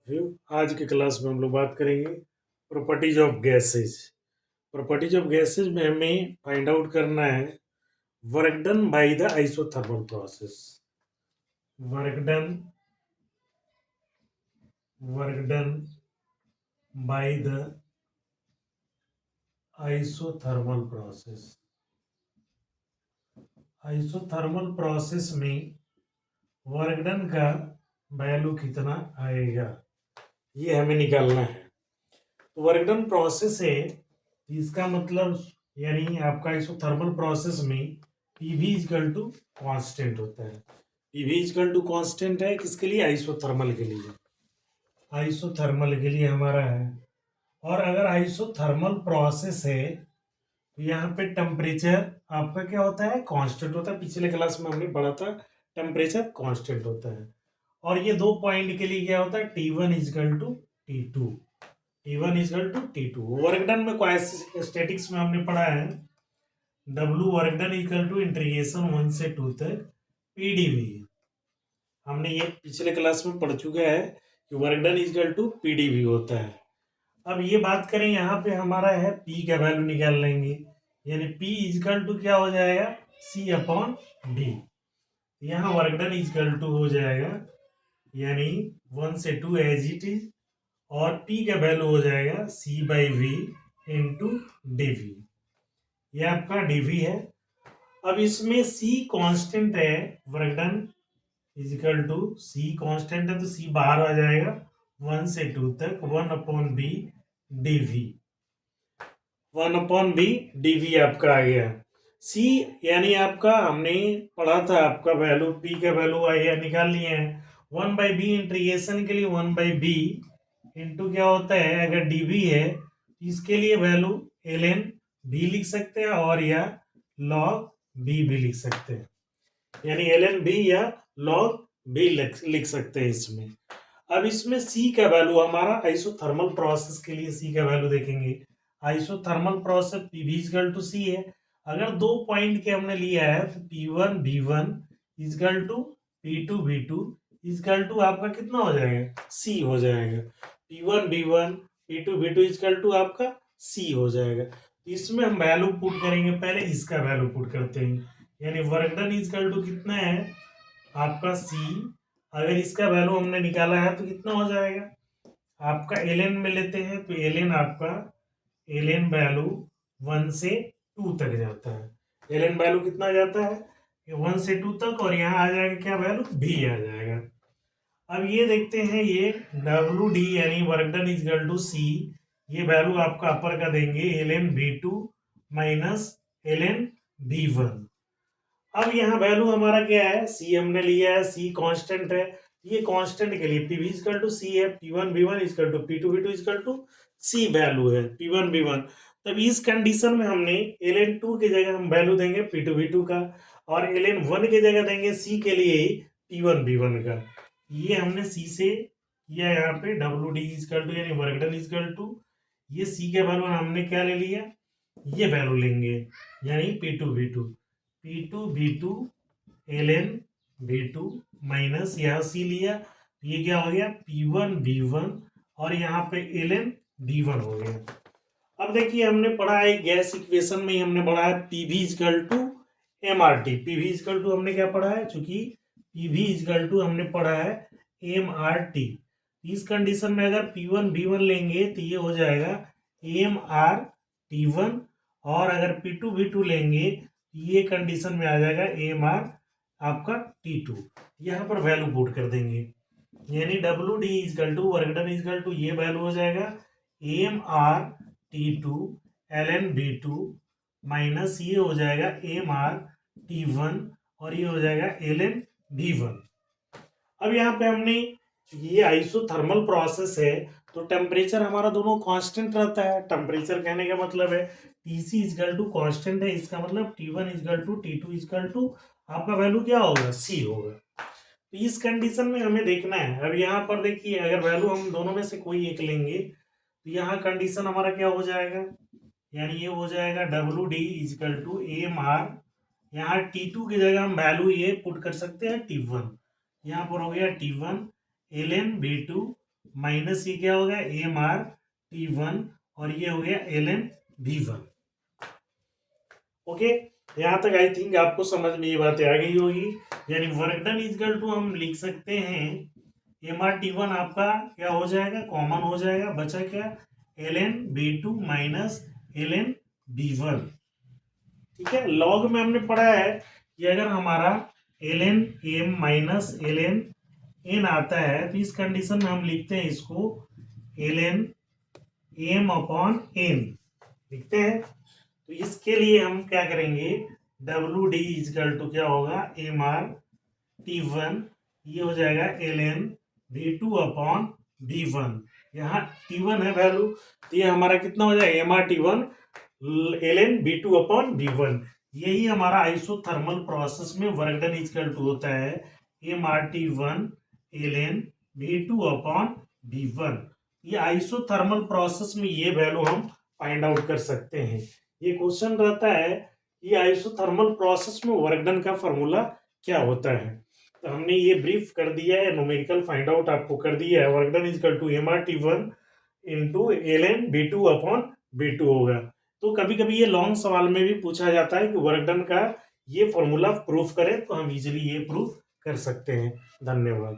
आज की क्लास में हम लोग बात करेंगे properties of gases. Properties of gases में हमें फाइंड आउट करना है work done by the isothermal process. Work done by the isothermal process. Isothermal process में वर्क डन का वैल्यू कितना आएगा ये हमें निकालना है। तो वर्क डन प्रोसेस है, इसका मतलब यानी आपका आइसोथर्मल प्रोसेस में पीवी इक्वल टू कांस्टेंट होता है। पीवी इक्वल टू कांस्टेंट है किसके लिए? आइसोथर्मल के लिए। आइसोथर्मल के लिए हमारा है। और अगर आइसोथर्मल प्रोसेस है तो यहाँ पे टेम्परेचर आपका क्या होता है? कांस्टेंट होता है। पिछले क्लास में हमने पढ़ा था टेम्परेचर कांस्टेंट होता है। और ये दो पॉइंट के लिए क्या होता है? T1 equal to T2। T1 equal to T2। Work done में स्टैटिक्स में हमने पढ़ा है W work done equal to integration 1 से 2 तक PdV। हमने ये पिछले क्लास में पढ़ चुके हैं कि work done equal to PdV होता है। अब ये बात करें यहाँ पे हमारा है P का वैल्यू निकाल लेंगे, यानी P इक्वल टू क्या हो जाएगा? C upon D। यहाँ वर्क डन इक्वल टू हो जाएगा यानी 1 से 2 एज इट इज, और P का वैल्यू हो जाएगा C/V इंटू DV। ये आपका DV है। अब इसमें C कांस्टेंट है, work done equal to C constant है तो C बाहर आ जाएगा 1 से 2 तक 1/B DV। 1/B DV आपका आ गया। C यानी आपका हमने पढ़ा था आपका वैल्यू P का वैल्यू आया निकाल लिए हैं। 1/B इंटीग्रेशन के लिए 1/B इंटू क्या होता है? अगर DV है इसके लिए वैल्यू ln B लिख सकते हैं और या log B भी लिख सकते हैं, यानी ln B या log B लिख सकते हैं इसमें। अब इसमें C का वैल्यू हमारा आइसोथर्मल प्रोसेस के लिए C का वैल्यू देखेंगे। Isothermal process PV equal to C है। अगर दो पॉइंट के हमने लिया है तो P1 V1 equal to P2 V2 equal to आपका कितना हो जाएगा? C हो जाएगा। P1 V1 P2 V2 equal to आपका C हो जाएगा। इसमें हम वैल्यू पुट करेंगे, पहले इसका वैल्यू पुट करते हैं, यानी वर्क डन इक्वल टू कितना है आपका C। अगर इसका वैल्यू हमने निकाला है तो कितना हो जाएगा? आपका ln में लेते हैं तो ln आपका ln वैल्यू 1 से 2 तक जाता है। ln वैल्यू कितना जाता है? 1 से 2 तक, और यहाँ आ जाएगा क्या वैल्यू? V आ जाएगा। अब ये देखते हैं ये WD यानी work done equal to C, ये वैल्यू आपका अपर का देंगे ln V2 minus ln V1। अब यहाँ वैल्यू हमारा क्या है? C हमने लिया है, C कांस्टेंट है। ये कांस्टेंट के लिए PV इक्वल टू C है, P1 V1 equal to P2 V2 equal to C value है P1 V1। तब इस कंडीशन में हमने ln 2 की जगह हम वैल्यू देंगे P2 V2 का, और ln 1 की जगह देंगे C के लिए P1 V1 का। ये हमने C से किया यहाँ पे WD इक्वल टू यानी वर्क डन इक्वल टू, ये C के वैल्यू हमने क्या ले लिया? ये वैल्यू लेंगे यानी P2 V2 P2 V2 ln V2 minus यहाँ C लिया, ये क्या हो गया? P1 V1 और यहाँ पे ln V1 हो गया। अब देखिए हमने पढ़ा है गैस इक्वेशन में ही हमने पढ़ा है PV equal to MRT। PV equal to हमने क्या पढ़ा है? चूंकि PV इक्वल टू हमने पढ़ा है MRT। इस कंडीशन में अगर P1 V1 लेंगे तो ये हो जाएगा MRT1, और अगर P2 V2 लेंगे ये कंडीशन में आ जाएगा MR आपका T2। यहाँ पर वैल्यू पुट कर देंगे, यानी WD equal to work done equal to ये वैल्यू हो जाएगा MR T2 ln V2 minus ये हो जाएगा MR T1 और ये हो जाएगा ln V1। अब यहाँ पे हमने ये आइसोथर्मल प्रोसेस है तो टेम्परेचर हमारा दोनों कांस्टेंट रहता है। टेम्परेचर कहने का मतलब है TC इक्वल टू कांस्टेंट है, इसका मतलब T1 equal to T2 equal to आपका वैल्यू क्या होगा? C होगा। तो इस कंडीशन में हमें देखना है। अब यहाँ पर देखिए अगर वैल्यू हम दोनों में से कोई एक लेंगे तो यहाँ कंडीशन हमारा क्या हो जाएगा? यानी ये हो जाएगा WD इक्वल टू MR, यहाँ T2 की जगह हम वैल्यू ये पुट कर सकते हैं T1, यहाँ पर हो गया T1 ln V2 माइनस ये क्या हो गया एम आर टी वन और ये हो गया L N B one. Okay, यहां तक आई थिंक आपको समझ में ये बातें आ गई होगी। यानी वर्क डन इजकल टू हम लिख सकते हैं एम आर टी वन आपका क्या हो जाएगा, कॉमन हो जाएगा, बचा क्या L N B two minus L N B one. ठीक है, लॉग में हमने पढ़ा है कि अगर हमारा L N M minus L N N आता है तो इस कंडीशन में हम लिखते हैं इसको L N M upon N लिखते हैं। तो इसके लिए हम क्या करेंगे, डब्ल्यू डी इजकल टू क्या होगा एम आर टी वन, ये हो जाएगा L N B two upon B one. यहाँ टी वन है वैल्यू, तो ये हमारा कितना हो जाएगा M R T one L N B two upon B one. यही हमारा आइसोथर्मल प्रोसेस में वर्क डन इजकल टू होता है M R T one L N B two upon B one. ये आइसोथर्मल प्रोसेस में ये वैल्यू हम find out कर सकते हैं। ये क्वेश्चन रहता है ये आइसोथर्मल प्रोसेस में वर्क डन का फॉर्मूला क्या होता है। तो हमने ये ब्रीफ कर दिया है, न्यूमेरिकल फाइंड आउट आपको कर दिया है। Work done equal to M R T one into L N B two upon B two होगा। तो कभी कभी ये लॉन्ग सवाल में भी पूछा जाता है कि वर्क डन का ये फॉर्मूला प्रूफ करें, तो हम इजीली ये प्रूफ कर सकते हैं। धन्यवाद।